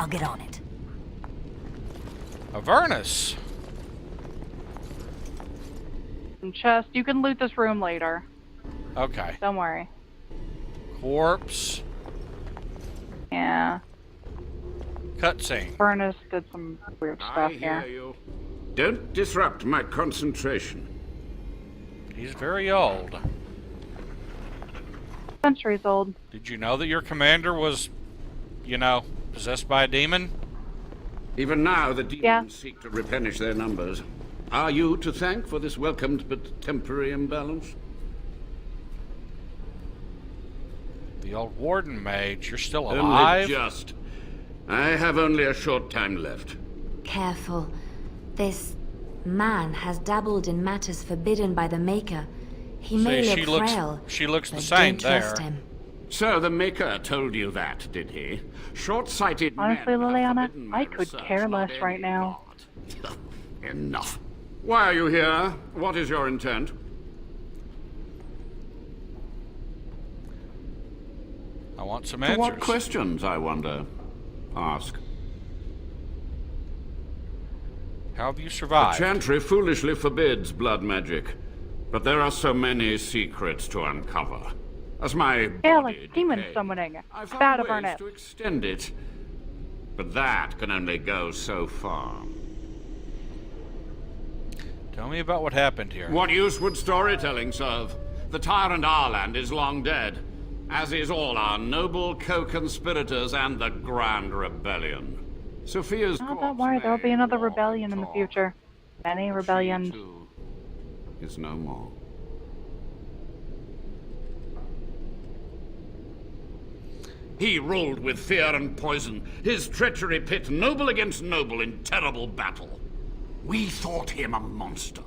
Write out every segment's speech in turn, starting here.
I'll get on it. Avernus. Chest. You can loot this room later. Okay. Don't worry. Corpse. Yeah. Cutscene. Furnace did some weird stuff here. You. Don't disrupt my concentration. He's very old. Centuries old. Did you know that your commander was, you know, possessed by a demon? Even now, the demons seek to replenish their numbers. Are you to thank for this welcomed but temporary imbalance? The old warden mage, you're still alive? Only just. I have only a short time left. Careful. This man has dabbled in matters forbidden by the Maker. He may look frail, she looks the but same don't there. trust him. So the Maker told you that, did he? Short-sighted Honestly, men have Liliana, forbidden my I could research, care not less any right now. god. Enough. Why are you here? What is your intent? I want some To what answers. questions, I wonder? Ask. How have you The survived? Chantry foolishly forbids blood magic, but there are so many secrets to uncover. As my Yeah, body like demon decays, summoning. I Bad found of our ways net. to extend it, but that can only go so far. Tell me about what happened here. What use would storytelling serve? The tyrant Arland is long dead, as is all our noble co-conspirators and the Grand Rebellion. Sophia's Oh, don't corpse worry, there'll be may another walk rebellion the in the talk. future. Many rebellions. She, too, is no more. He ruled with fear and poison, his treachery pit noble against noble in terrible battle. We thought him a monster.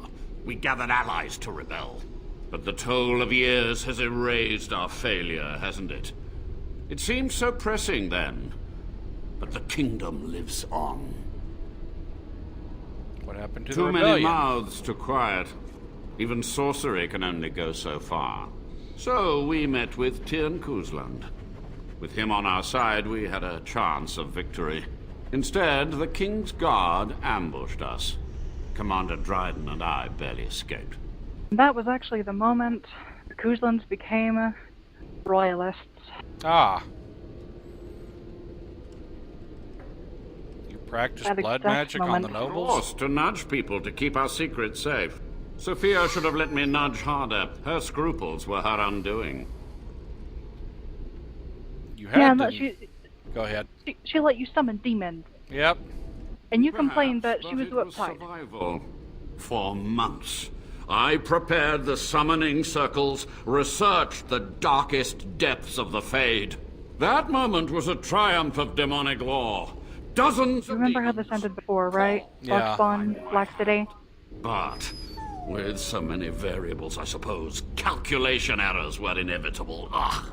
We gathered allies to rebel. But the toll of years has erased our failure, hasn't it? It seemed so pressing then, but the kingdom lives on. What happened to the Too many rebellion? mouths to quiet. Even sorcery can only go so far. So we met with Tirn Kuzland. With him on our side, we had a chance of victory. Instead, the King's Guard ambushed us. Commander Dryden and I barely escaped. That was actually the moment the Kuzlans became royalists. Ah. You practice That blood exact magic on the moment. nobles? Forced to nudge people to keep our secrets safe. Sophia should have let me nudge harder. Her scruples were her undoing. You Yeah, had but to... she Go ahead. let you summon demons, Yep. and you complained that Perhaps, she was but it uptight. survival. For months, I prepared the summoning circles, researched the darkest depths of the Fade. That moment was a triumph of demonic law. Dozens You of remember how demons. this ended before, right? Yeah. Black Spawn, Black City. But with so many variables, I suppose, calculation errors were inevitable. Ah,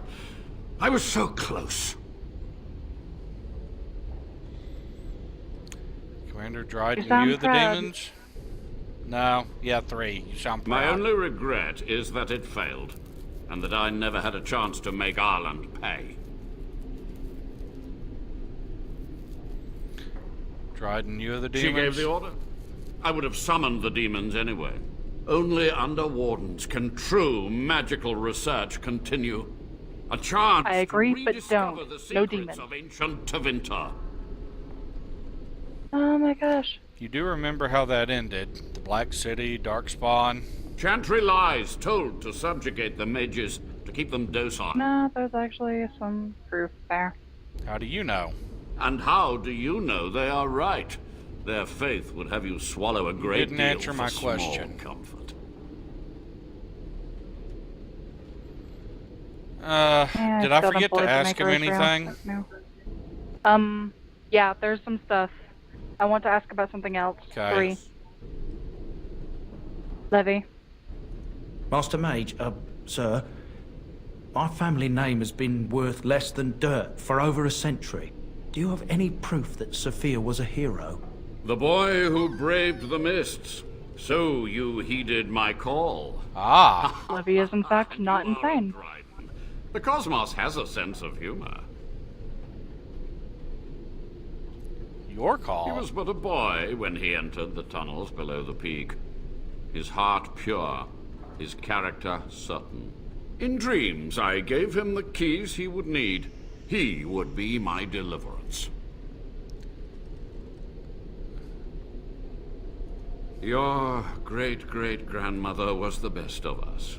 I was so close. Commander Dryden You sound knew the proud. demons? No. Yeah, 3. You sound My proud. only regret is that it failed, and that I never had a chance to make Ireland pay. Dryden knew the demons? She gave the order. I would have summoned the demons anyway. Only under wardens can true magical research continue. A chance I agree, to but rediscover don't. the No secrets demons. of ancient Tevinter. Oh my gosh. You do remember how that ended? The Black City, Darkspawn. Chantry lies told to subjugate the mages, to keep them docile. No, there's actually some proof there. How do you know? And how do you know they are right? Their faith would have you swallow a great didn't deal answer for my small question. comfort. Yeah, Did I still forget to employed ask him make her anything? No. Yeah, there's some stuff. I want to ask about something else. Okay. 3. Levy. Master Mage, sir, my family name has been worth less than dirt for over a century. Do you have any proof that Sophia was a hero? The boy who braved the mists. So you heeded my call. Ah. Levy is in fact not You are insane. Dryden. The cosmos has a sense of humor. Your He call? was but a boy when he entered the tunnels below the peak. His heart pure, his character certain. In dreams, I gave him the keys he would need. He would be my deliverance. Your great-great-grandmother was the best of us.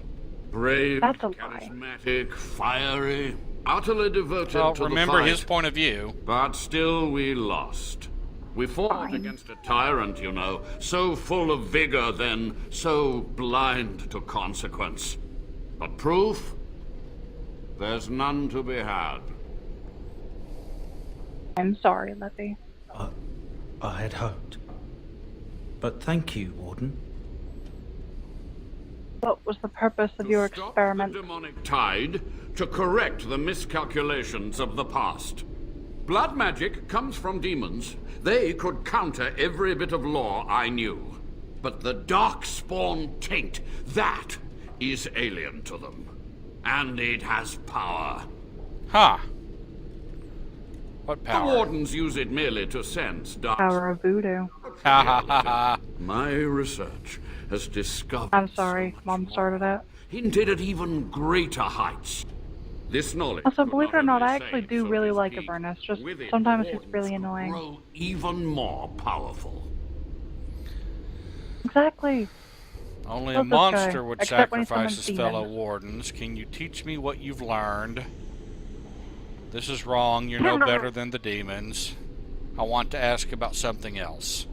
Brave, That's a lie. charismatic, fiery, utterly devoted Well, to the remember fight. his point of view. But still we lost. We fought Fine. against a tyrant, you know, so full of vigor then, so blind to consequence. But proof? There's none to be had. I'm sorry, Leffy. I had hoped. But thank you, Warden. What was the purpose of your To stop experiment? the demonic tide, to correct the miscalculations of the past. Blood magic comes from demons. They could counter every bit of law I knew. But the darkspawn taint, that is alien to them. And it has power. Huh. What The power? wardens use it merely to sense dark. Power of voodoo. Ha ha ha ha. My research has discovered. I'm sorry, so much Mom more. started it. Hinted at even greater heights. This knowledge. Also, could believe it or not, only I actually save do so really this like deed. Avernus, just With it, sometimes the he's wardens really could annoying. grow even more powerful. Exactly. Only Love a this guy, monster would except when he sacrifice summons his fellow demons. wardens. Can you teach me what you've learned? This is wrong. You're no better than the demons. I want to ask about something else.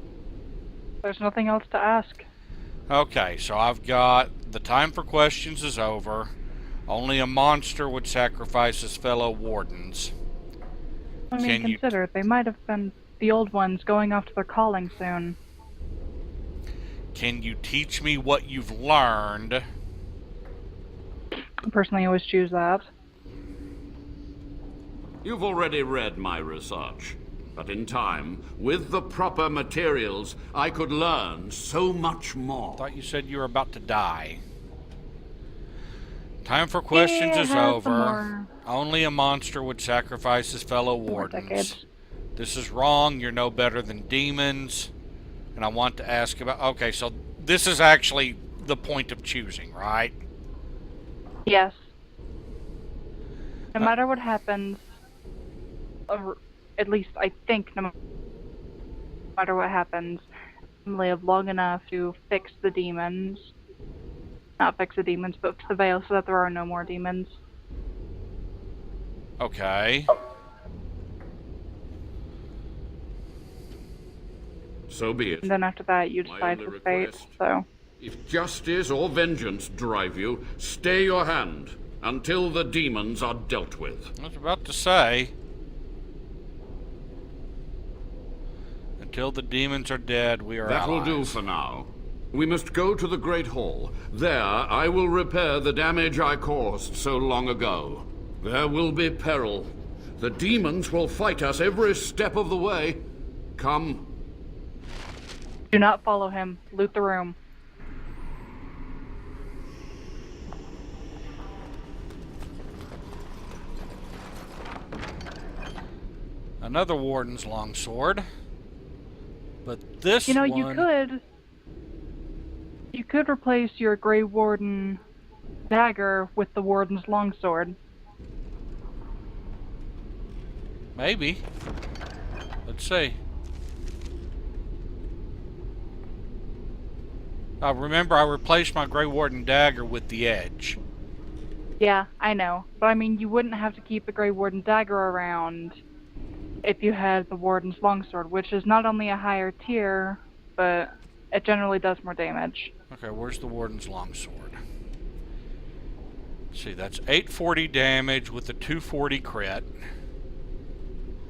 There's nothing else to ask. Okay, so I've got the time for questions is over. Only a monster would sacrifice his fellow wardens. I mean, Can you- consider, they might have been the old ones going off to their calling soon. Can you teach me what you've learned? I personally always choose that. You've already read my research. But in time, with the proper materials, I could learn so much more. Thought you said you were about to die. Time for questions Yeah, is have some over. more. Only a monster would sacrifice his fellow More wardens. decades. This is wrong. You're no better than demons. And I want to ask about... Okay, so this is actually the point of choosing, right? Yes. No matter what happens, or at least I think no matter what happens, live long enough to fix the demons. Not fix the demons, but fix the veil so that there are no more demons. Okay. So be it. And then after that, you My decide only his fate, request. so... If justice or vengeance drive you, stay your hand until the demons are dealt with. I was about to say... Until the demons are dead, we are That will allies. do for now. We must go to the Great Hall. There, I will repair the damage I caused so long ago. There will be peril. The demons will fight us every step of the way. Come. Do not follow him. Loot the room. Another warden's longsword. But this You know, one... you could replace your Grey Warden dagger with the Warden's longsword. Maybe. Let's see. Remember, I replaced my Grey Warden dagger with the edge. Yeah, I know. But I mean, you wouldn't have to keep the Grey Warden dagger around if you had the Warden's longsword, which is not only a higher tier, but it generally does more damage. Okay, where's the Warden's longsword? Let's see, that's 840 damage with a 240 crit.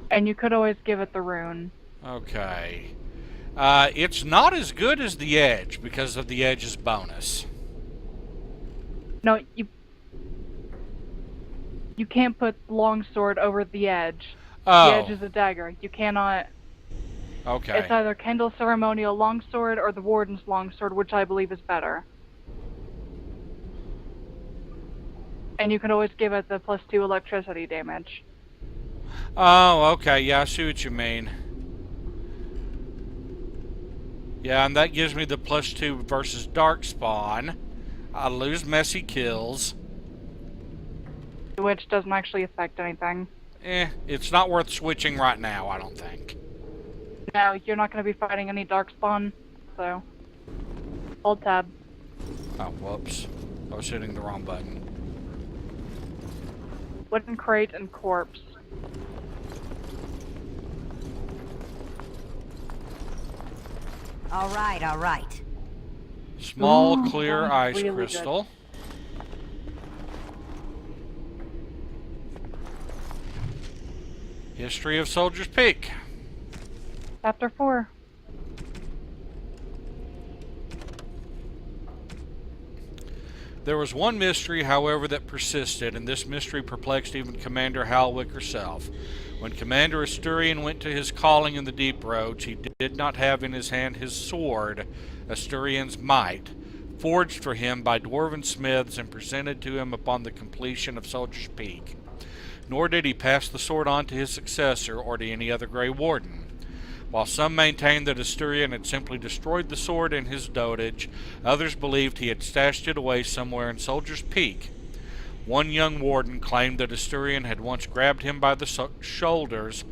And you could always give it the rune. Okay. It's not as good as the edge because of the edge's bonus. No, you can't put longsword over the edge. Oh. The edge is a dagger. You cannot... Okay. It's either Kendall Ceremonial Longsword or the Warden's Longsword, which I believe is better. And you can always give it the +2 electricity damage. Oh, okay. Yeah, I see what you mean. Yeah, and that gives me the +2 versus Darkspawn. I lose messy kills. Which doesn't actually affect anything. It's not worth switching right now, I don't think. No, you're not going to be fighting any Darkspawn, so... Hold tab. Oh, whoops. I was hitting the wrong button. Wooden crate and corpse. All right, all right. Small, clear sounds ice really crystal. History of Soldier's Peak. Chapter 4. There was one mystery, however, that persisted, and this mystery perplexed even Commander Halwick herself. When Commander Asturian went to his calling in the Deep Roads, he did not have in his hand his sword, Asturian's Might, forged for him by dwarven smiths and presented to him upon the completion of Soldier's Peak. Nor did he pass the sword on to his successor or to any other Grey Warden. While some maintained that Asturian had simply destroyed the sword in his dotage, others believed he had stashed it away somewhere in Soldier's Peak. One young warden claimed that Asturian had once grabbed him by the shoulders,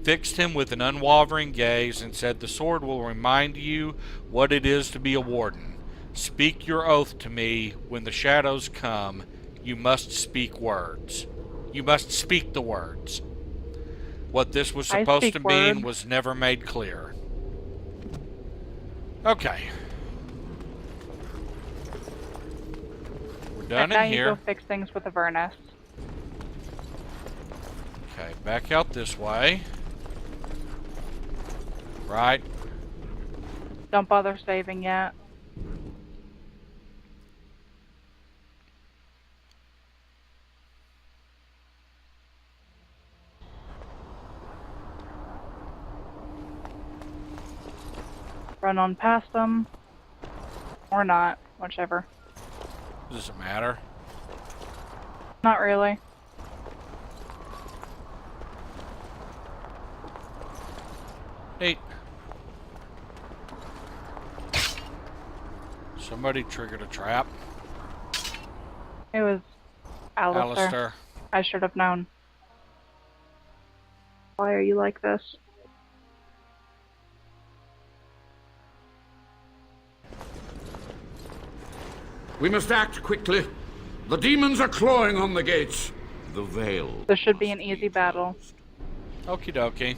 fixed him with an unwavering gaze, and said, "The sword will remind you what it is to be a warden. Speak your oath to me when the shadows come. You must speak words. You must speak the words." What this was supposed to mean was never made clear. Okay. We're done in here. Now you go fix things with Avernus. Okay, back out this way. Right. Don't bother saving yet. Run on past them. Or not, whichever. Does it matter? Not really. Hey. Somebody triggered a trap. It was Alistair. Alistair. I should have known. Why are you like this? We must act quickly. The demons are clawing on the gates. The veil. This should be an easy battle. Okie dokie.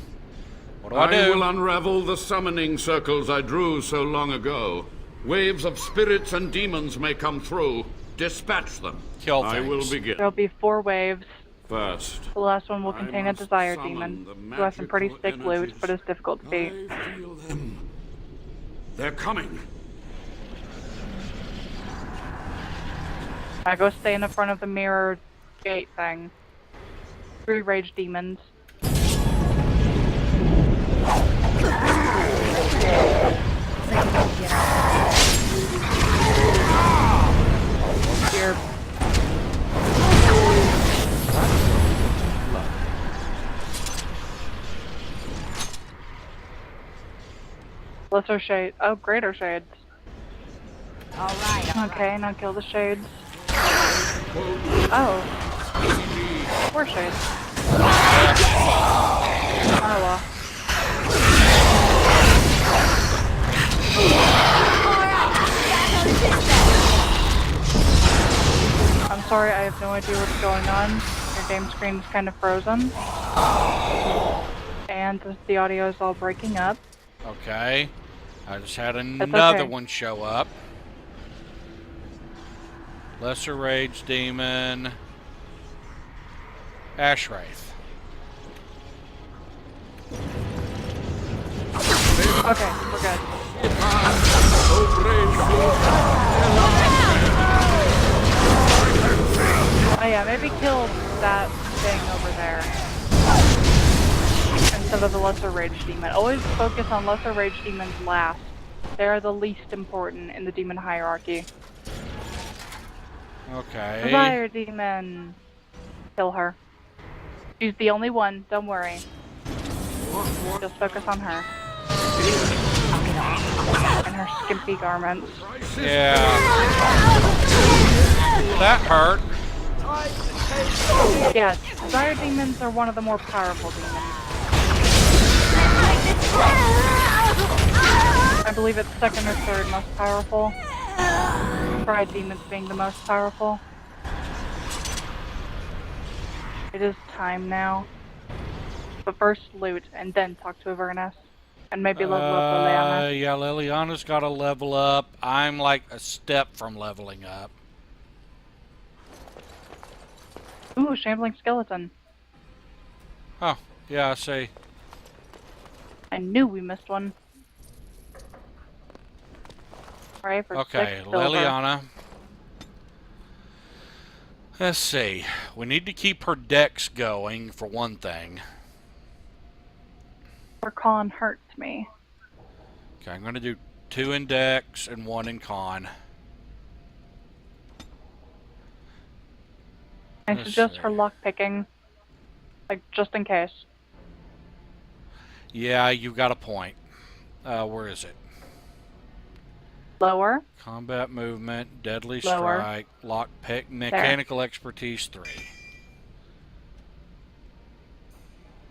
What do I do? I will unravel the summoning circles I drew so long ago. Waves of spirits and demons may come through. Dispatch them. Kill I will things. begin. There'll be 4 waves. First, The last one will contain a must desire summon demon, the who has some pretty magical thick loot, energies. but is difficult to beat. I feel them. They're coming. I go stay in the front of the mirror gate thing. 3 rage demons. Here. Lesser shade. Oh, greater shades. All right. Okay, now kill the shades. Oh. More shades. Marla. I'm sorry, I have no idea what's going on. Your game screen is kind of frozen. And the audio is all breaking up. Okay. I just had another okay. one show up. Lesser Rage Demon. Ash Wraith. Okay, we're good. Oh yeah, maybe kill that thing over there instead of the Lesser Rage Demon. Always focus on Lesser Rage Demons last. They are the least important in the demon hierarchy. Okay. Desire Demon. Kill her. She's the only one, don't worry. Just focus on her. her skimpy garments. Yeah. That hurt. Yeah, Dire Demons are one of the more powerful demons. I believe it's second or third most powerful. Pride Demons being the most powerful. It is time now. But first loot, and then talk to Avernus. And maybe level up Liliana. Yeah, Liliana's got to level up. I'm like a step from leveling up. Ooh, Shambling Skeleton. Oh, yeah, I see. I knew we missed one. Alright, for Okay, 6 silver. Liliana. Let's see. We need to keep her dex going, for one thing. Her con hurts me. Okay, I'm going to do 2 in dex and 1 in con. I suggest her lockpicking. Like, just in case. Yeah, you got a point. Where is it? Lower. Combat movement, deadly Lower. strike, lockpick, mechanical expertise 3.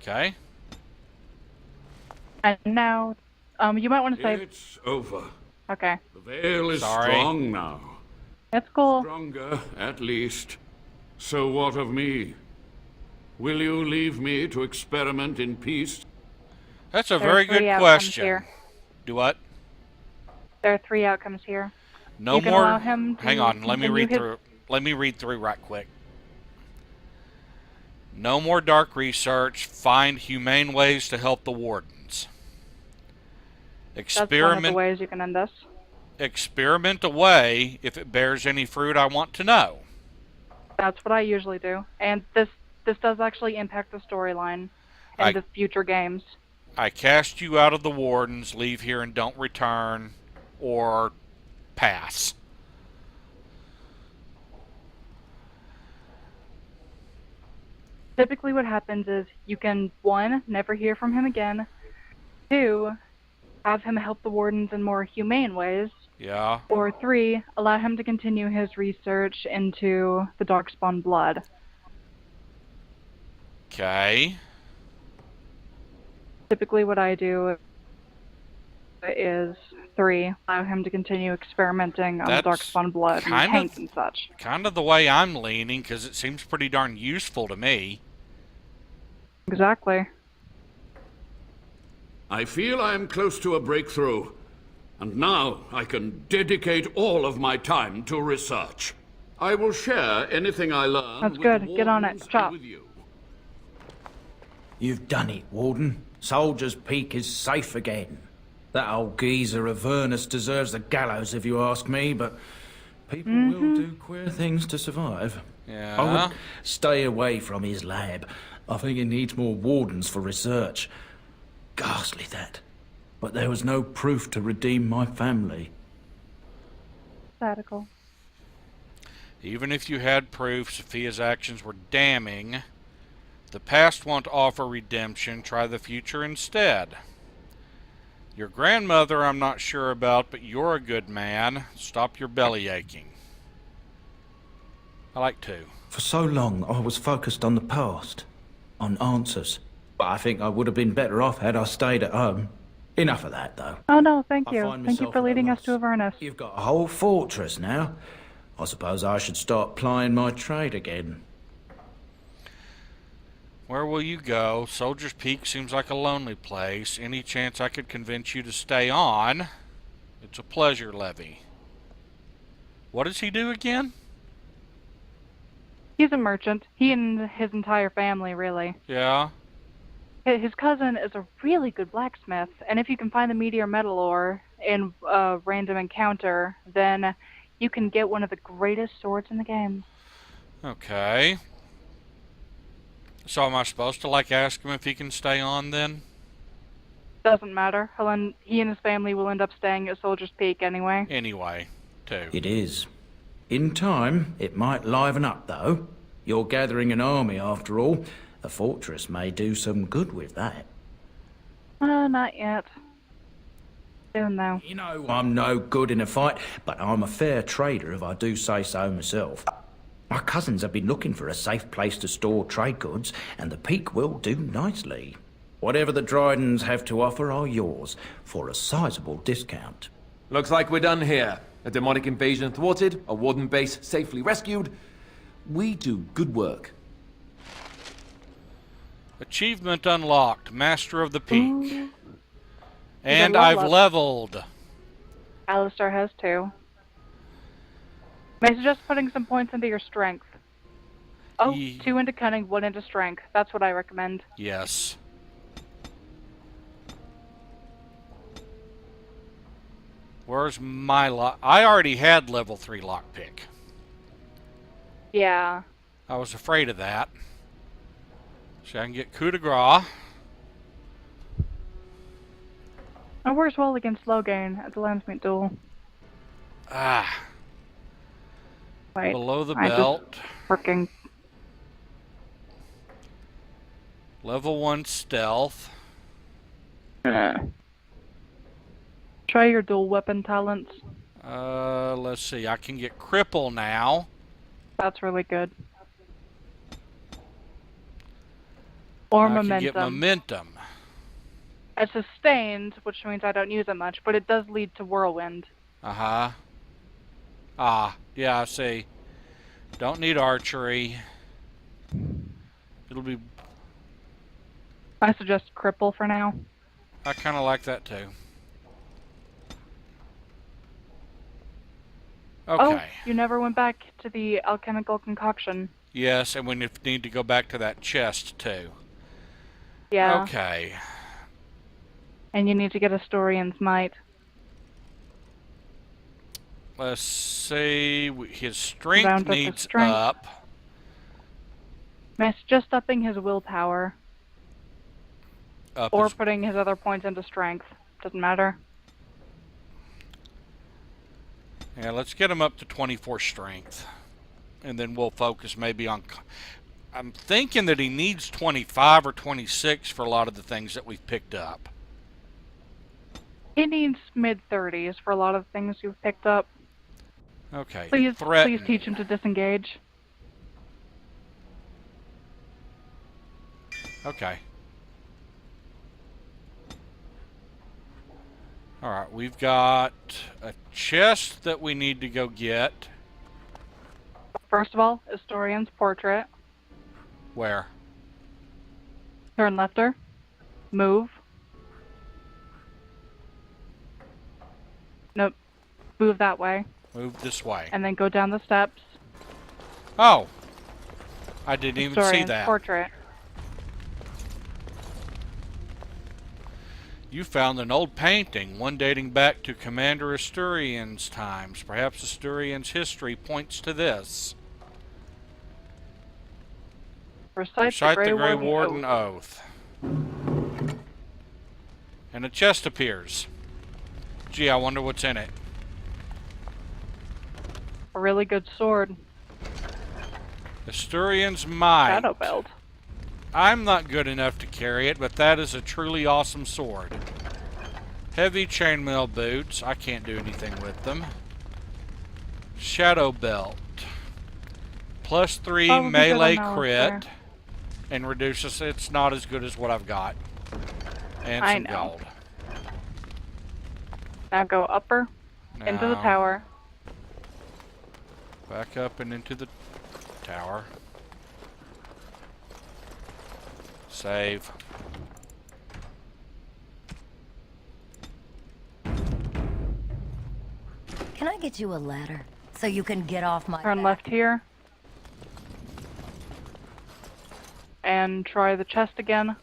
Okay. And now, you might want to say... It's over. Okay. The veil is Sorry. strong now. It's cool. Stronger, at least. So what of me? Will you leave me to experiment in peace? That's a There are very 3 good outcomes question. here. Do what? There are 3 outcomes here. No You can more. allow him to Hang on, let me continue read his- through. Let me read through right quick. No more dark research. Find humane ways to help the wardens. That's one of the Experiment. ways you can end this. Experiment away if it bears any fruit I want to know. That's what I usually do. And this does actually impact the storyline I- and the future games. I cast you out of the wardens. Leave here and don't return, or pass. Typically what happens is you can, 1, never hear from him again. 2, have him help the wardens in more humane ways. Yeah. Or 3, allow him to continue his research into the Darkspawn blood. Okay. Typically what I do is 3, allow him to continue experimenting on the That's Darkspawn blood and kind paint of- and such. Kind of the way I'm leaning, because it seems pretty darn useful to me. Exactly. I feel I am close to a breakthrough. And now I can dedicate all of my time to research. I will share anything I learn That's with good. the Get on it. wardens and Chop. with you. You've done it, Warden. Soldier's Peak is safe again. That old geezer Avernus deserves the gallows if you ask me, but people will do queer things to survive. Yeah. I would stay away from his lab. I think he needs more wardens for research. Ghastly, that. But there was no proof to redeem my family. Radical. Even if you had proof Sophia's actions were damning, the past won't offer redemption. Try the future instead. Your grandmother I'm not sure about, but you're a good man. Stop your belly aching. I like 2. For so long, I was focused on the past, on answers. But I think I would have been better off had I stayed at home. Enough of that, though. Oh no, thank I you. find Thank you myself for at a leading us loss. to Avernus. You've got a whole fortress now. I suppose I should start plying my trade again. Where will you go? Soldier's Peak seems like a lonely place. Any chance I could convince you to stay on? It's a pleasure, Levy. What does he do again? He's a merchant. He and his entire family, really. Yeah. His cousin is a really good blacksmith, and if you can find the meteor metal ore in a random encounter, then you can get one of the greatest swords in the game. Okay. So am I supposed to, like, ask him if he can stay on, then? Doesn't matter. He and his family will end up staying at Soldier's Peak anyway. Anyway, 2. It is. In time, it might liven up, though. You're gathering an army, after all. A fortress may do some good with that. Not yet. Soon, though. You know, I'm no good in a fight, but I'm a fair trader if I do say so myself. My cousins have been looking for a safe place to store trade goods, and the peak will do nicely. Whatever the Drydens have to offer are yours, for a sizable discount. Looks like we're done here. A demonic invasion thwarted, a warden base safely rescued. We do good work. Achievement unlocked. Master of the Peak. Ooh. And You got I've leveled. Alistair has too. May suggest putting some points into your strength. Oh, 2 into cunning, 1 into strength. That's what I recommend. Yes. Where's my lock? I already had level 3 lockpick. Yeah. I was afraid of that. So I can get coup de grace. It works well against Lothering at the Landsmeet duel. Ah. Wait, Below the I belt. just freaking... Level 1 stealth. Try your dual weapon talents. Let's see. I can get cripple now. That's really good. Or I momentum. can get momentum. It's sustained, which means I don't use it much, but it does lead to whirlwind. Uh-huh. Ah, yeah, I see. Don't need archery. It'll be... I suggest cripple for now. I kind of like that too. Okay. Oh, you never went back to the alchemical concoction. Yes, and we need to go back to that chest too. Yeah. Okay. And you need to get a Historian's Might. Let's see. His strength Round up his needs strength. up. It's just upping his willpower. Up Or his- putting his other points into strength. Doesn't matter. Yeah, let's get him up to 24 strength. And then we'll focus maybe on... I'm thinking that he needs 25 or 26 for a lot of the things that we've picked up. He needs mid-30s for a lot of things you've picked up. Okay. Please teach him to disengage. Okay. Alright, we've got a chest that we need to go get. First of all, Historian's Portrait. Where? Turn lefter. Move. Nope. Move that way. Move this way. And then go down the steps. Oh! I didn't even see Historian's that. Portrait. You found an old painting, one dating back to Commander Asturian's times. Perhaps Asturian's history points to this. Recite the Grey Warden Oath. And a chest appears. Gee, I wonder what's in it. A really good sword. Asturian's Might. Shadow belt. I'm not good enough to carry it, but that is a truly awesome sword. Heavy chainmail boots. I can't do anything with them. Shadow belt. +3 Oh, we melee could go crit. there. And reduces. It's not as good as what I've got. And I some know. gold. Now go upper. Into the Now, tower. Back up and into the tower. Save. Can I get you a ladder so you can get off my Turn back? left here. And try the chest again.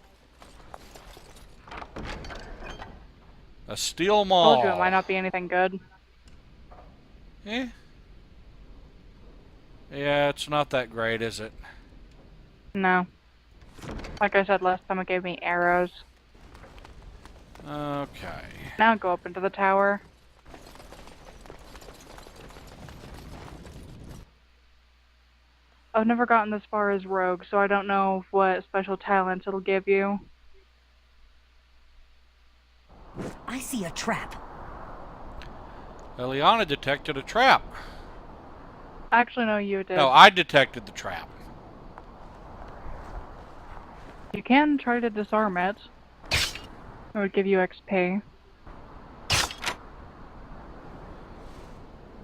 A steel maul. Told you it might not be anything good. Eh. Yeah, it's not that great, is it? No. Like I said last time, it gave me arrows. Okay. Now go up into the tower. I've never gotten this far as rogue, so I don't know what special talents it'll give you. I see a trap. Eliana detected a trap. Actually, no, you did. No, I detected the trap. You can try to disarm it. It would give you XP.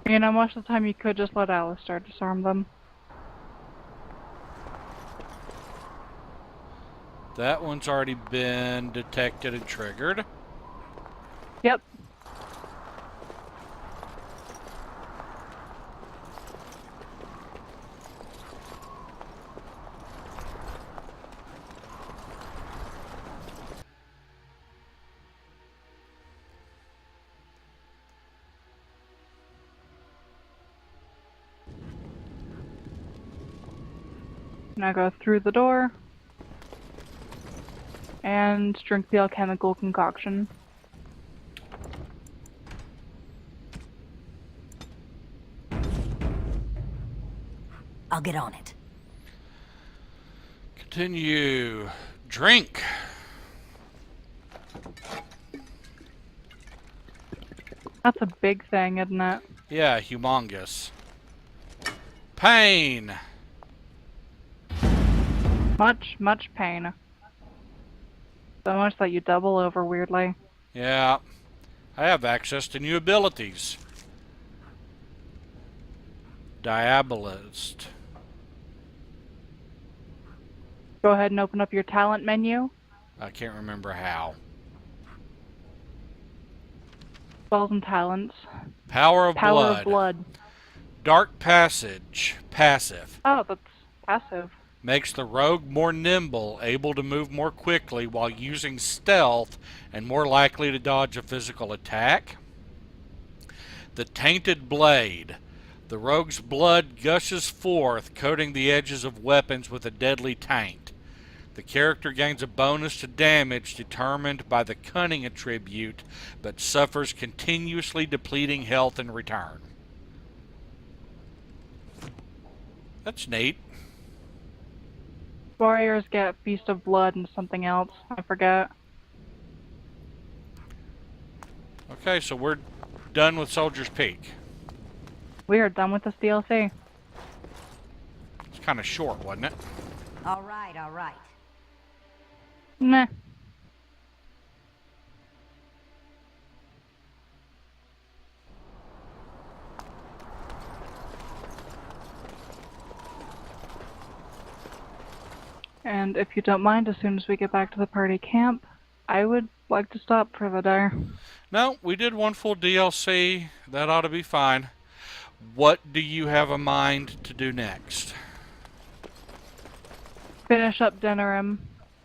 You know, most of the time you could just let Alistair disarm them. That one's already been detected and triggered. Yep. Now go through the door and drink the alchemical concoction. I'll get on it. Continue. Drink. That's a big thing, isn't it? Yeah, humongous. Pain. Much pain. So much that you double over weirdly. Yeah. I have access to new abilities. Diabolist. Go ahead and open up your talent menu. I can't remember how. Spells and talents. Power of Power Blood. of Blood. Dark Passage. Passive. Oh, that's passive. Makes the rogue more nimble, able to move more quickly while using stealth, and more likely to dodge a physical attack. The Tainted Blade. The rogue's blood gushes forth, coating the edges of weapons with a deadly taint. The character gains a bonus to damage determined by the cunning attribute, but suffers continuously depleting health in return. That's neat. Warriors get Feast of Blood and something else. I forget. Okay, so we're done with Soldier's Peak. We are done with this DLC. It's kind of short, wasn't it? All right, all right. Meh. And if you don't mind, as soon as we get back to the party camp, I would like to stop for the day. No, we did one full DLC. That ought to be fine. What do you have in mind to do next? Finish up Denerim.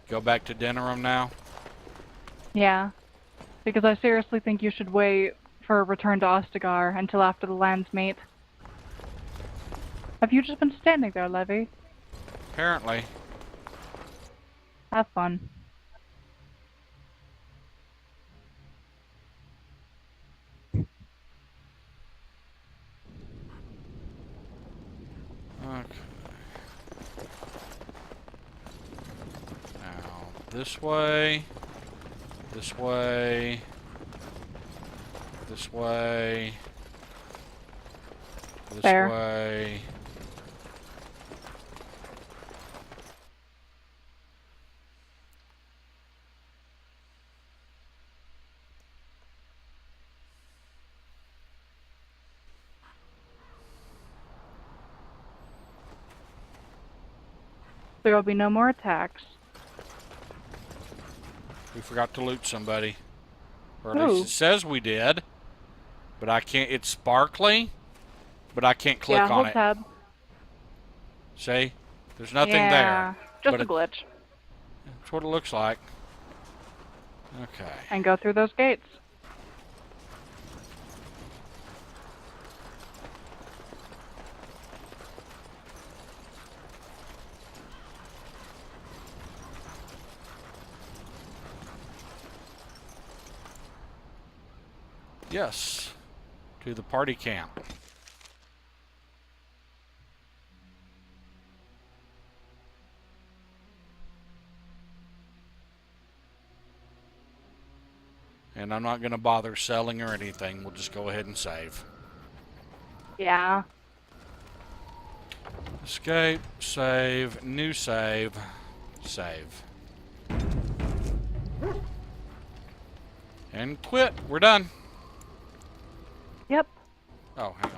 Go back to Denerim now? Yeah. Because I seriously think you should wait for a return to Ostegar until after the lands meet. Have you just been standing there, Levy? Apparently. Have fun. Okay. Now, this way, this way, this way, this Fair. way. There will be no more attacks. We forgot to loot somebody. Or at Who? least it says we did. But I can't, it's sparkly, but I can't click yeah, on hold it. tab. See? There's nothing yeah, there. just but a glitch. That's what it looks like. Okay. And go through those gates. Yes. To the party camp. And I'm not going to bother selling or anything. We'll just go ahead and save. Yeah. Escape, save, new save, save. And quit. We're done. Yep. Oh, hang